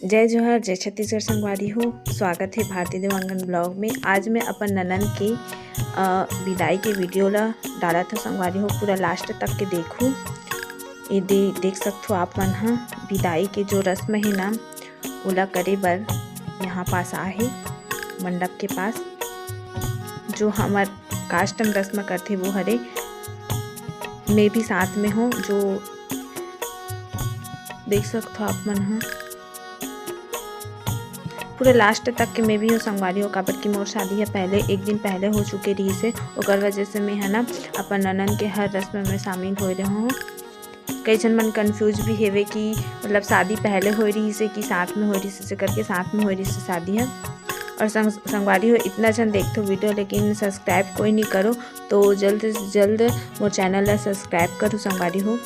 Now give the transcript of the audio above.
जय जोहार, जय छत्तीसगढ़ संगवारी हो। स्वागत है भारती देवांगन ब्लॉग में। आज मैं अपन ननन के बिदाई के वीडियो ला डाला था संगवारी हो। पूरा लास्ट तक के देखूँ। ये देख सकते हो आप मन हा बिदाई के जो रस्म है ना ओला करे बर यहाँ पास आहे मंडप के पास। जो हमार कास्टम रस्म करते वो हरे मैं भी साथ में हूँ। जो देख सकते हो आप मन हा पूरे लास्ट तक के मैं भी हो संगवारी हो। काबर की मोर शादी है पहले एक दिन पहले हो चुके रही से, ओकर वजह से मैं है ना अपन ननन के हर रस्म में शामिल हो रहा हूँ। कई जन मन कंफ्यूज भी हेवे कि मतलब शादी पहले हो रही से कि साथ में हो रही से करके साथ में हो रही से शादी है। और संगवारी हो इतना जन देखते हो वीडियो लेकिन सब्सक्राइब कोई नहीं करो, तो जल्द से जल्द मोर चैनल ला सब्सक्राइब करो संगवारी हो।